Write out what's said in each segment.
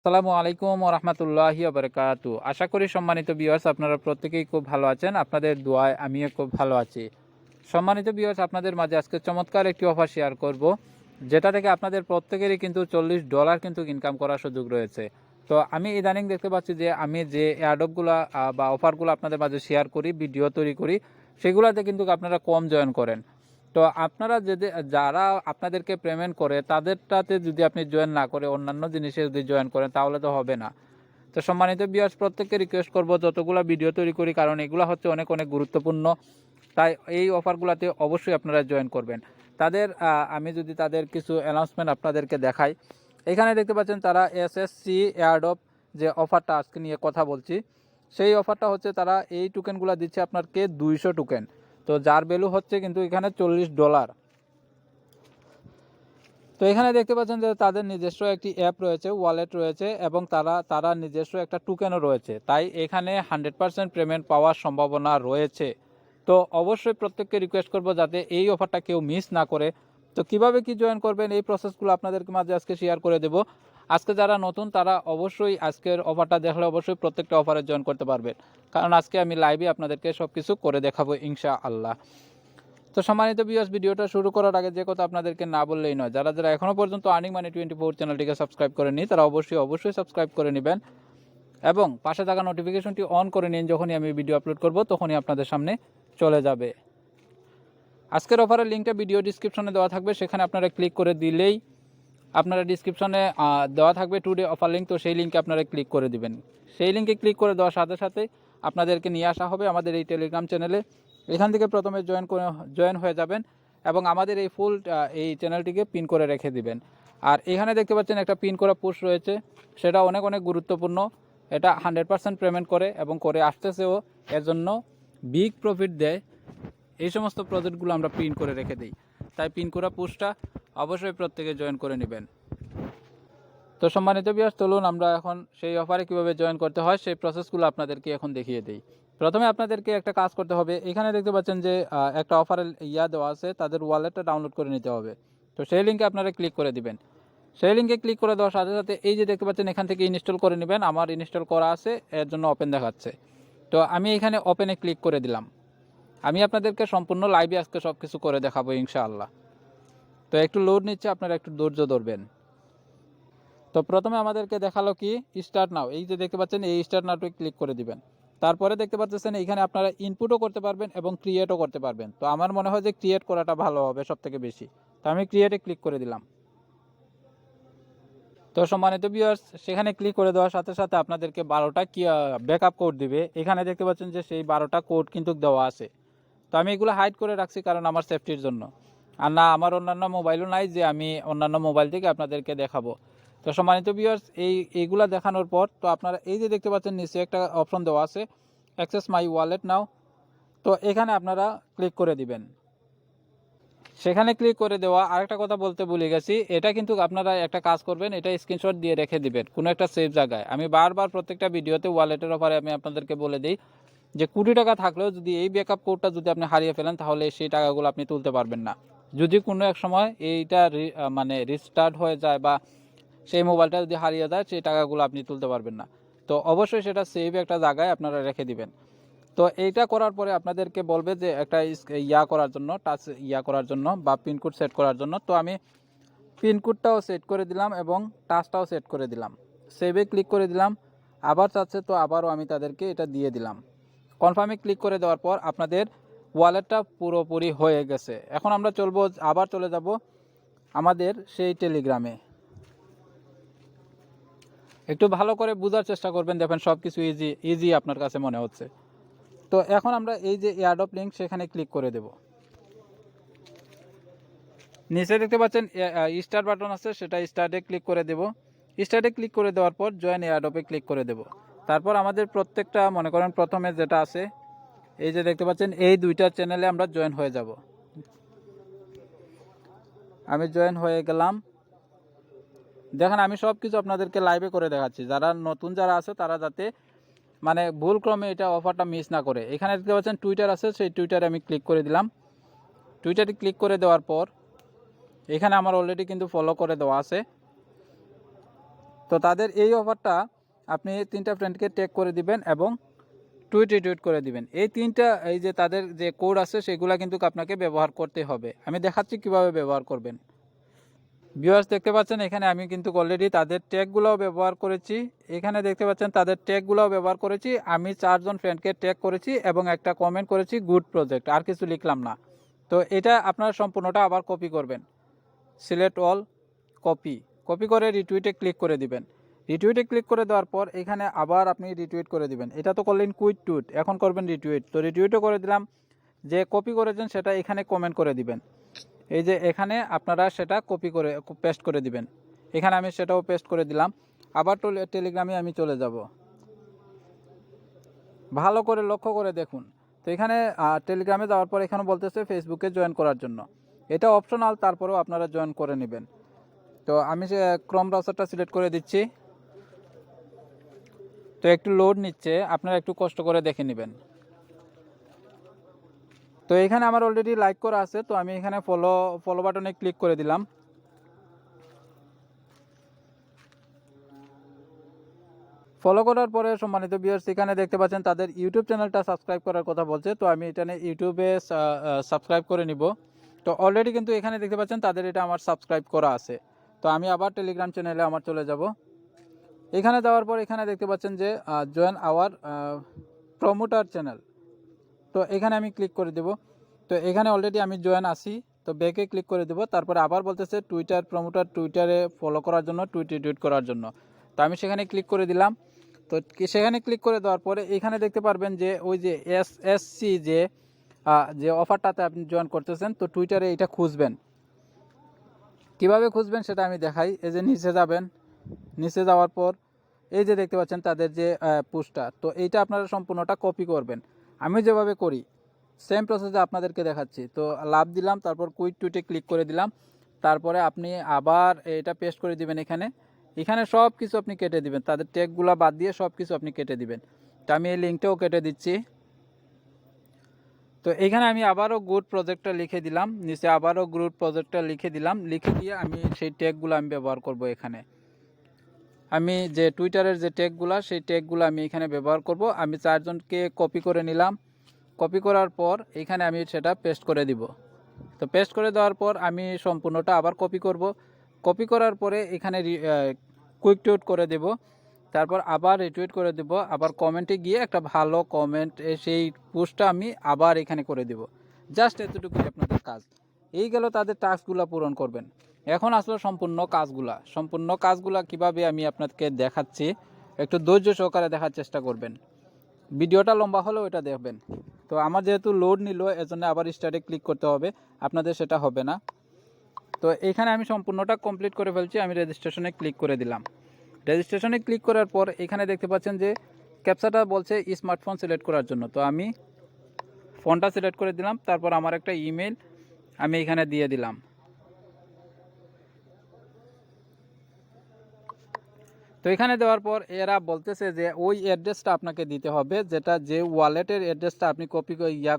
আসসালামু আলাইকুম ওয়া রাহমাতুল্লাহি ওয়া বারাকাতুহু। আশা করি সম্মানিত ভিউয়ার্স আপনারা প্রত্যেকেই খুব ভালো আছেন। আপনাদের দোয়ায় আমিও খুব ভালো আছি। সম্মানিত ভিউয়ার্স আপনাদের মাঝে আজকে চমৎকার একটি অফার শেয়ার করব, যেটা থেকে আপনাদের প্রত্যেকেরই কিন্তু $40 কিন্তু ইনকাম করার সুযোগ রয়েছে। তো আমি ইদানিং দেখতে পাচ্ছি যে আমি যে এয়ারড্রপগুলো বা অফারগুলো আপনাদের মাঝে শেয়ার করি, ভিডিও তৈরি করি, সেগুলোতে কিন্তু আপনারা কম জয়েন করেন। তো আপনারা যারা আপনাদেরকে পেমেন্ট করে তাদেরটাতে যদি আপনি জয়েন না করে অন্যান্য জিনিসে যদি জয়েন করেন তাহলে তো হবে না। তো সম্মানিত ভিউয়ার্স প্রত্যেককে রিকোয়েস্ট করব যতগুলো ভিডিও তৈরি করি, কারণ এগুলো হচ্ছে অনেক অনেক গুরুত্বপূর্ণ, তাই এই অফারগুলোতে অবশ্যই আপনারা জয়েন করবেন। আমি যদি তাদের কিছু অ্যানাউন্সমেন্ট আপনাদেরকে দেখাই, এখানে দেখতে পাচ্ছেন তারা এসএসসি এয়ারড্রপ যে অফারটা আজকে নিয়ে কথা বলছি, সেই অফারটা হচ্ছে তারা এই টোকেনগুলো দিচ্ছে আপনাকে 200 টোকেন। তো যার ভ্যালু হচ্ছে কিন্তু এখানে $40। তো এখানে দেখতে পাচ্ছেন যে তাদের নিজস্ব একটি অ্যাপ রয়েছে, ওয়ালেট রয়েছে, এবং তারা নিজস্ব একটা টোকেনও রয়েছে, তাই এখানে 100% পেমেন্ট পাওয়ার সম্ভাবনা রয়েছে। তো অবশ্যই প্রত্যেককে রিকোয়েস্ট করব যাতে এই অফারটা কেউ মিস না করে। তো কিভাবে কি জয়েন করবেন এই প্রসেসগুলো আপনাদেরকে মাঝে আজকে শেয়ার করে দেব। আজকে যারা নতুন তারা অবশ্যই আজকের অফারটা দেখলে অবশ্যই প্রত্যেকটা অফারে জয়েন করতে পারবেন, কারণ আজকে আমি লাইভে আপনাদেরকে সব কিছু করে দেখাবো ইনশাআল্লাহ। তো সম্মানিত ভিউয়ার্স ভিডিওটা শুরু করার আগে যে কথা আপনাদেরকে না বললেই নয়, যারা যারা এখনও পর্যন্ত আর্নিং মানি 24 চ্যানেলটিকে সাবস্ক্রাইব করেননি তারা অবশ্যই সাবস্ক্রাইব করে নেবেন এবং পাশে থাকা নোটিফিকেশনটি অন করে নিন। যখনই আমি ভিডিও আপলোড করব তখনই আপনাদের সামনে চলে যাবে। আজকের অফারের লিঙ্কটা ভিডিও ডিসক্রিপশনে দেওয়া থাকবে, সেখানে আপনারা ক্লিক করে দিলেই আপনারা ডিসক্রিপশনে দেওয়া থাকবে টুডে অফার লিঙ্ক, তো সেই লিঙ্কে আপনারা ক্লিক করে দিবেন। সেই লিঙ্কে ক্লিক করে দেওয়ার সাথে সাথে আপনাদেরকে নিয়ে আসা হবে আমাদের এই টেলিগ্রাম চ্যানেলে। এখান থেকে প্রথমে জয়েন হয়ে যাবেন এবং আমাদের এই ফুল এই চ্যানেলটিকে পিন করে রেখে দিবেন। আর এখানে দেখতে পাচ্ছেন একটা পিন করা পোস্ট রয়েছে, সেটা অনেক অনেক গুরুত্বপূর্ণ। এটা 100% পেমেন্ট করে এবং করে আসতেছেও, এর জন্য বিগ প্রফিট দেয়। এই সমস্ত প্রজেক্টগুলো আমরা পিন করে রেখে দিই, তাই পিন করা পোস্টটা অবশ্যই প্রত্যেকে জয়েন করে নেবেন। তো সম্মানিত ভিউয়ার্স চলুন আমরা এখন সেই অফারে কীভাবে জয়েন করতে হয় সেই প্রসেসগুলো আপনাদেরকে এখন দেখিয়ে দিই। প্রথমে আপনাদেরকে একটা কাজ করতে হবে, এখানে দেখতে পাচ্ছেন যে একটা অফারের দেওয়া আছে, তাদের ওয়ালেটটা ডাউনলোড করে নিতে হবে। তো সেই লিঙ্কে আপনারা ক্লিক করে দিবেন। সেই লিঙ্কে ক্লিক করে দেওয়ার সাথে সাথে এই যে দেখতে পাচ্ছেন এখান থেকে ইনস্টল করে নেবেন। আমার ইনস্টল করা আছে, এর জন্য ওপেন দেখাচ্ছে। তো আমি এখানে ওপেনে ক্লিক করে দিলাম। আমি আপনাদেরকে সম্পূর্ণ লাইভে আজকে সব কিছু করে দেখাবো ইনশাআল্লাহ। তো একটু লোড নিচ্ছে, আপনারা একটু ধৈর্য ধরবেন। তো প্রথমে আমাদেরকে দেখালো কি স্টার্ট নাও, এই যে দেখতে পাচ্ছেন এই স্টার্ট নাওতে ক্লিক করে দিবেন। তারপরে দেখতে পাচ্ছেন এইখানে আপনারা ইনপুটও করতে পারবেন এবং ক্রিয়েটও করতে পারবেন। তো আমার মনে হয় যে ক্রিয়েট করাটা ভালো হবে সবথেকে বেশি, তো আমি ক্রিয়েটে ক্লিক করে দিলাম। তো সম্মানিত ভিউয়ার্স সেখানে ক্লিক করে দেওয়ার সাথে সাথে আপনাদেরকে 12টা কি ব্যাকআপ কোড দিবে। এখানে দেখতে পাচ্ছেন যে সেই 12টা কোড কিন্তু দেওয়া আছে। তো আমি এগুলো হাইড করে রাখছি কারণ আমার সেফটির জন্য, আর না আমার অন্যান্য মোবাইলও নাই যে আমি অন্যান্য মোবাইল থেকে আপনাদেরকে দেখাবো। তো সম্মানিত ভিউয়ার্স এইগুলা দেখানোর পর তো আপনারা এই যে দেখতে পাচ্ছেন নিচে একটা অপশন দেওয়া আছে অ্যাক্সেস মাই ওয়ালেট নাও, তো এখানে আপনারা ক্লিক করে দিবেন। সেখানে ক্লিক করে দেওয়া আরেকটা কথা বলতে ভুলে গেছি, এটা কিন্তু আপনারা একটা কাজ করবেন, এটা স্ক্রিনশট দিয়ে রেখে দিবেন কোনো একটা সেফ জায়গায়। আমি বারবার প্রত্যেকটা ভিডিওতে ওয়ালেটের ব্যাপারে আমি আপনাদেরকে বলে দিই যে $20 থাকলেও যদি এই ব্যাকআপ কোডটা যদি আপনি হারিয়ে ফেলেন তাহলে সেই টাকাগুলো আপনি তুলতে পারবেন না। যদি কোনো এক সময় এইটা মানে রিস্টার্ট হয়ে যায় বা সেই মোবাইলটা যদি হারিয়ে যায় সেই টাকাগুলো আপনি তুলতে পারবেন না। তো অবশ্যই সেটা সেভ একটা জায়গায় আপনারা রেখে দিবেন। তো এইটা করার পরে আপনাদেরকে বলবে যে একটা করার জন্য করার জন্য বা পিনকোড সেট করার জন্য। তো আমি পিনকোডটাও সেট করে দিলাম এবং টাচটাও সেট করে দিলাম, সেভে ক্লিক করে দিলাম। আবার চাচ্ছে, তো আবারও আমি তাদেরকে এটা দিয়ে দিলাম। কনফার্মে ক্লিক করে দেওয়ার পর আপনাদের ওয়ালেটটা পুরোপুরি হয়ে গেছে। এখন আমরা আবার চলে যাব আমাদের সেই টেলিগ্রামে। একটু ভালো করে বোঝার চেষ্টা করবেন, দেখবেন সব কিছু ইজি আপনার কাছে মনে হচ্ছে। তো এখন আমরা এই যে এয়ারড্রপ লিঙ্ক সেখানে ক্লিক করে দেব। নিচে দেখতে পাচ্ছেন স্টার্ট বাটন আছে, সেটা স্টার্টে ক্লিক করে দেব। স্টার্টে ক্লিক করে দেওয়ার পর জয়েন এয়ারড্রপে ক্লিক করে দেব। তারপর আমাদের প্রত্যেকটা মনে করেন প্রথমে যেটা আছে এই যে দেখতে পাচ্ছেন এই দুইটা চ্যানেলে আমরা জয়েন হয়ে যাব। আমি জয়েন হয়ে গেলাম। দেখেন আমি সব কিছু আপনাদেরকে লাইভে করে দেখাচ্ছি, যারা নতুন যারা আছে তারা যাতে মানে ভুলক্রমে এটা অফারটা মিস না করে। এখানে দেখতে পাচ্ছেন টুইটার আছে, সেই টুইটারে আমি ক্লিক করে দিলাম। টুইটারে ক্লিক করে দেওয়ার পর এখানে আমার অলরেডি কিন্তু ফলো করে দেওয়া আছে। তো তাদের এই অফারটা আপনি 3টা ফ্রেন্ডকে ট্যাগ করে দিবেন এবং টুইট করে দিবেন। এই 3টা এই যে তাদের যে কোড আছে সেগুলো কিন্তু আপনাকে ব্যবহার করতে হবে। আমি দেখাচ্ছি কিভাবে ব্যবহার করবেন। ভিউয়ার্স দেখতে পাচ্ছেন এখানে আমি কিন্তু অলরেডি তাদের ট্যাগগুলোও ব্যবহার করেছি। এখানে দেখতে পাচ্ছেন তাদের ট্যাগগুলোও ব্যবহার করেছি। আমি 4 জন ফ্রেন্ডকে ট্যাগ করেছি এবং একটা কমেন্ট করেছি গুড প্রজেক্ট, আর কিছু লিখলাম না। তো এটা আপনারা সম্পূর্ণটা আবার কপি করবেন। সিলেক্ট অল, কপি করে রিটুইটে ক্লিক করে দিবেন। রিটুইটে ক্লিক করে দেওয়ার পর এখানে আবার আপনি রিটুইট করে দিবেন। এটা তো করলেন কুইট টুইট, এখন করবেন রিটুইট। তো রিটুইটও করে দিলাম। যে কপি করেছেন সেটা এখানে কমেন্ট করে দিবেন। এই যে এখানে আপনারা সেটা কপি করে পেস্ট করে দিবেন। এখানে আমি সেটাও পেস্ট করে দিলাম। আবার টেলিগ্রামে আমি চলে যাব। ভালো করে লক্ষ্য করে দেখুন। তো এখানে টেলিগ্রামে যাওয়ার পর এখানে বলতেছে ফেসবুকে জয়েন করার জন্য। এটা অপশনাল, তারপরেও আপনারা জয়েন করে নেবেন। তো আমি যে ক্রোম ব্রাউজারটা সিলেক্ট করে দিচ্ছি। তো একটু লোড নিচ্ছে, আপনারা একটু কষ্ট করে দেখে নেবেন। তো এখানে আমার অলরেডি লাইক করা আছে, তো আমি এখানে ফলো বাটনে ক্লিক করে দিলাম। ফলো করার পরে সম্মানিত ভিউয়ার্স এখানে দেখতে পাচ্ছেন তাদের ইউটিউব চ্যানেলটা সাবস্ক্রাইব করার কথা বলছে। তো আমি এটা ইউটিউবে সাবস্ক্রাইব করে নিব। তো অলরেডি কিন্তু এখানে দেখতে পাচ্ছেন তাদের এটা আমার সাবস্ক্রাইব করা আছে। তো আমি আবার টেলিগ্রাম চ্যানেলে আমার চলে যাব। এখানে যাওয়ার পর এখানে দেখতে পাচ্ছেন যে জয়েন আওয়ার প্রমোটার চ্যানেল। তো এখানে আমি ক্লিক করে দেব। তো এখানে অলরেডি আমি জয়েন আসি। তো ব্যাকে ক্লিক করে দেব। তারপরে আবার বলতেছে টুইটার প্রমোটার, টুইটারে ফলো করার জন্য, টুইট করার জন্য। তো আমি সেখানে ক্লিক করে দিলাম। তো সেখানে ক্লিক করে দেওয়ার পরে এখানে দেখতে পারবেন যে ওই যে SSC যে অফারটাতে আপনি জয়েন করতেছেন, তো টুইটারে এটা খুঁজবেন। কিভাবে খুঁজবেন সেটা আমি দেখাই। এই যে নিচে যাবেন, নিচে যাওয়ার পর এই যে দেখতে পাচ্ছেন তাদের যে পোস্টার, তো এইটা আপনারা সম্পূর্ণটা কপি করবেন। আমি যেভাবে করি সেম প্রসেসে আপনাদেরকে দেখাচ্ছি। তো লাভ দিলাম, তারপর কুইক টুইটে ক্লিক করে দিলাম। তারপরে আপনি আবার এটা পেস্ট করে দিবেন। এখানে সব কিছু আপনি কেটে দিবেন, তাদের ট্যাগগুলো বাদ দিয়ে সব কিছু আপনি কেটে দিবেন। তো আমি এই লিঙ্কটাও কেটে দিচ্ছি। তো এখানে আমি আবারও গুড প্রজেক্টটা লিখে দিলাম, নিচে আবারও গুড প্রজেক্টটা লিখে দিলাম। লিখে দিয়ে আমি সেই ট্যাগগুলো আমি ব্যবহার করব। এখানে আমি যে টুইটারের যে ট্যাগগুলো, সেই ট্যাগগুলো আমি এখানে ব্যবহার করব। আমি 4 জনকে কপি করে নিলাম। কপি করার পর এখানে আমি সেটা পেস্ট করে দিব। তো পেস্ট করে দেওয়ার পর আমি সম্পূর্ণটা আবার কপি করব। কপি করার পরে এখানে কুইক টুইট করে দেব। তারপর আবার রিটুইট করে দেব। আবার কমেন্টে গিয়ে একটা ভালো কমেন্ট, সেই পোস্টটা আমি আবার এখানে করে দেব। জাস্ট এতটুকুই আপনাদের কাজ। এই গেল তাদের টাস্কগুলো পূরণ করবেন। এখন আসলে সম্পূর্ণ কাজগুলা কিভাবে আমি আপনাদেরকে দেখাচ্ছি, একটু ধৈর্য সহকারে দেখার চেষ্টা করবেন। ভিডিওটা লম্বা হলেও এটা দেখবেন। তো আমার যেহেতু লোড নিল, এজন্য আবার স্টার্টে ক্লিক করতে হবে, আপনাদের সেটা হবে না। তো এখানে আমি সম্পূর্ণটা কমপ্লিট করে ফেলছি। আমি রেজিস্ট্রেশনে ক্লিক করে দিলাম। রেজিস্ট্রেশনে ক্লিক করার পর এখানে দেখতে পাচ্ছেন যে ক্যাপচাটা বলছে স্মার্টফোন সিলেক্ট করার জন্য। তো আমি ফোনটা সিলেক্ট করে দিলাম। তারপর আমার একটা ইমেল আমি এখানে দিয়ে দিলাম। তো এখানে দেওয়ার পর এরা বলতেছে যে ওই অ্যাড্রেসটা আপনাকে দিতে হবে, যেটা যে ওয়ালেটের অ্যাড্রেসটা আপনি কপি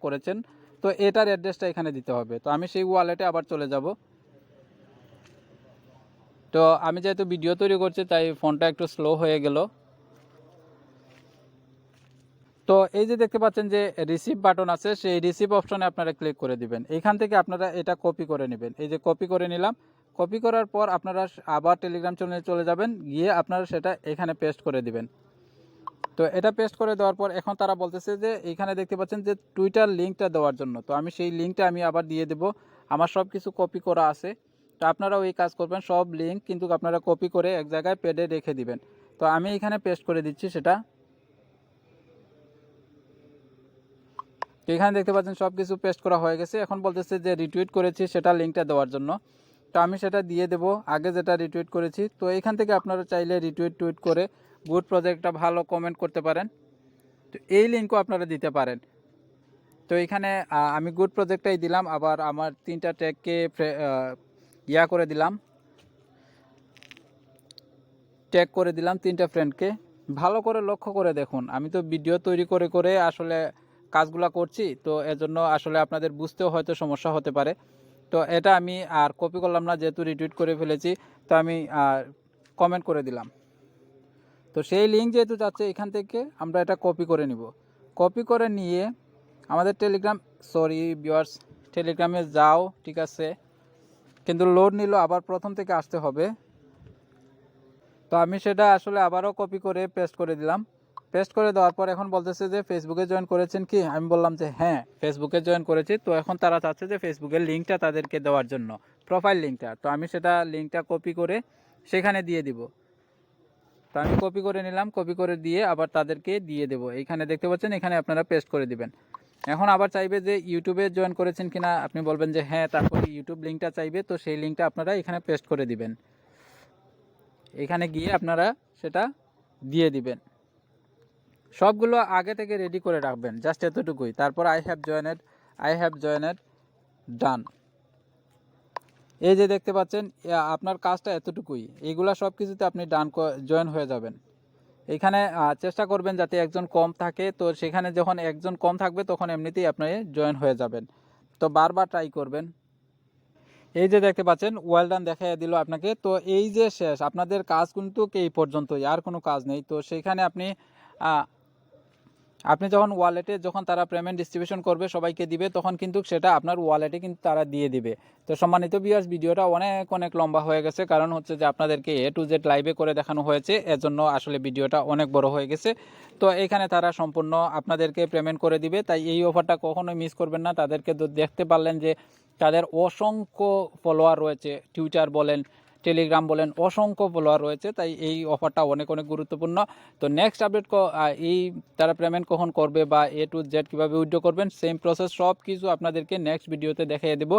করেছেন, তো এটার অ্যাড্রেসটা এখানে দিতে হবে। তো আমি সেই ওয়ালেটে আবার চলে যাব। তো আমি যেহেতু ভিডিও তৈরি করছি তাই ফোনটা একটু স্লো হয়ে গেল। তো এই যে দেখতে পাচ্ছেন যে রিসিভ বাটন আছে, সেই রিসিভ অপশনে আপনারা ক্লিক করে দিবেন। এইখান থেকে আপনারা এটা কপি করে নেবেন। এই যে কপি করে নিলাম। কপি করার পর আপনারা আবার টেলিগ্রাম চ্যানেলে চলে যাবেন, গিয়ে আপনারা সেটা এখানে পেস্ট করে দিবেন। তো এটা পেস্ট করে দেওয়ার পর এখন তারা বলতেছে যে এখানে দেখতে পাচ্ছেন যে টুইটার লিঙ্কটা দেওয়ার জন্য। তো আমি সেই লিঙ্কটা আমি আবার দিয়ে দেব। আমার সব কিছু কপি করা আছে। তো আপনারাও এই কাজ করবেন, সব লিঙ্ক কিন্তু আপনারা কপি করে এক জায়গায় প্যাডে রেখে দিবেন। তো আমি এখানে পেস্ট করে দিচ্ছি সেটা। তো এখানে দেখতে পাচ্ছেন সব কিছু পেস্ট করা হয়ে গেছে। এখন বলতেছে যে রিটুইট করেছি সেটা লিঙ্কটা দেওয়ার জন্য। তো আমি সেটা দিয়ে দেব, আগে যেটা রিটুইট করেছি। তো এখান থেকে আপনারা চাইলে টুইট করে গুড প্রজেক্টটা ভালো কমেন্ট করতে পারেন। তো এই লিঙ্কও আপনারা দিতে পারেন। তো এখানে আমি গুড প্রজেক্টটাই দিলাম। আবার আমার 3টা ট্যাগকে করে দিলাম, ট্যাগ করে দিলাম 3টা ফ্রেন্ডকে। ভালো করে লক্ষ্য করে দেখুন। আমি তো ভিডিও তৈরি করে আসলে কাজগুলা করছি, তো এজন্য আসলে আপনাদের বুঝতেও হয়তো সমস্যা হতে পারে। তো এটা আমি আর কপি করলাম না, যেহেতু রিটুইট করে ফেলেছি। তো আমি কমেন্ট করে দিলাম। তো সেই লিঙ্ক যেহেতু যাচ্ছে এখান থেকে আমরা এটা কপি করে নিব। কপি করে নিয়ে আমাদের ভিউয়ার্স টেলিগ্রামে যাও, ঠিক আছে, কিন্তু লোড নিল, আবার প্রথম থেকে আসতে হবে। তো আমি সেটা আসলে আবারও কপি করে পেস্ট করে দিলাম। পেস্ট করে দেওয়ার পর এখন বলতেছে যে ফেসবুকে জয়েন করেছেন কি, আমি বললাম যে হ্যাঁ ফেসবুকে জয়েন করেছি। তো এখন তারা চাচ্ছে যে ফেসবুকের লিঙ্কটা তাদেরকে দেওয়ার জন্য, প্রোফাইল লিঙ্কটা। তো আমি সেটা লিঙ্কটা কপি করে সেখানে দিয়ে দিব। তো আমি কপি করে নিলাম, কপি করে দিয়ে আবার তাদেরকে দিয়ে দেব। এইখানে দেখতে পাচ্ছেন, এখানে আপনারা পেস্ট করে দিবেন। এখন আবার চাইবে যে ইউটিউবে জয়েন করেছেন কিনা, আপনি বলবেন যে হ্যাঁ, তারপর ইউটিউব লিঙ্কটা চাইবে। তো সেই লিঙ্কটা আপনারা এখানে পেস্ট করে দিবেন। এখানে গিয়ে আপনারা সেটা দিয়ে দিবেন। সবগুলো আগে থেকে রেডি করে রাখবেন, জাস্ট এতটুকুই। তারপর আই হ্যাভ জয়েনেড ডান। এই যে দেখতে পাচ্ছেন, আপনার কাজটা এতটুকুই। এইগুলা সব কিছুতে আপনি ডান জয়েন হয়ে যাবেন। এখানে চেষ্টা করবেন যাতে একজন কম থাকে। তো সেখানে যখন একজন কম থাকবে তখন এমনিতেই আপনি জয়েন হয়ে যাবেন। তো বারবার ট্রাই করবেন। এই যে দেখতে পাচ্ছেন ওয়েল ডান দেখাইয়া দিল আপনাকে। তো এই যে শেষ, আপনাদের কাজ কিন্তু এই পর্যন্তই, আর কোনো কাজ নেই। তো সেইখানে আপনি যখন ওয়ালেটে যখন তারা পেমেন্ট ডিস্ট্রিবিউশন করবে, সবাইকে দিবে, তখন কিন্তু সেটা আপনার ওয়ালেটে কিন্তু তারা দিয়ে দিবে। তো সম্মানিত ভিউয়ার্স, ভিডিওটা অনেক লম্বা হয়ে গেছে, কারণ হচ্ছে যে আপনাদেরকে A to Z লাইভে করে দেখানো হয়েছে, এজন্য আসলে ভিডিওটা অনেক বড় হয়ে গেছে। তো এখানে তারা সম্পূর্ণ আপনাদেরকে পেমেন্ট করে দিবে। তাই এই অফারটা কখনোই মিস করবেন না। তাদেরকে তো দেখতে পারলেন যে তাদের অসংখ্য ফলোয়ার রয়েছে, টুইটার বলেন, টেলিগ্রাম বলেন, অসংখ্য ফলোয়ার রয়েছে। তাই এই অফারটা অনেক গুরুত্বপূর্ণ। তো নেক্সট আপডেট এই তারা পেমেন্ট কখন করবে বা A to Z কীভাবে উইথড্র করবেন, সেম প্রসেস সব কিছু আপনাদেরকে নেক্সট ভিডিওতে দেখিয়ে দেবো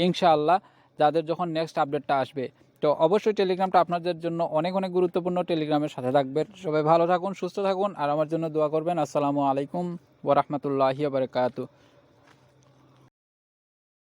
ইনশাআল্লাহ, যাদের যখন নেক্সট আপডেটটা আসবে। তো অবশ্যই টেলিগ্রামটা আপনাদের জন্য অনেক গুরুত্বপূর্ণ। টেলিগ্রামের সাথে থাকবেন। সবাই ভালো থাকুন, সুস্থ থাকুন, আর আমার জন্য দোয়া করবেন। আসসালামু আলাইকুম ওয়া রাহমাতুল্লাহি ওয়া বারাকাতুহু।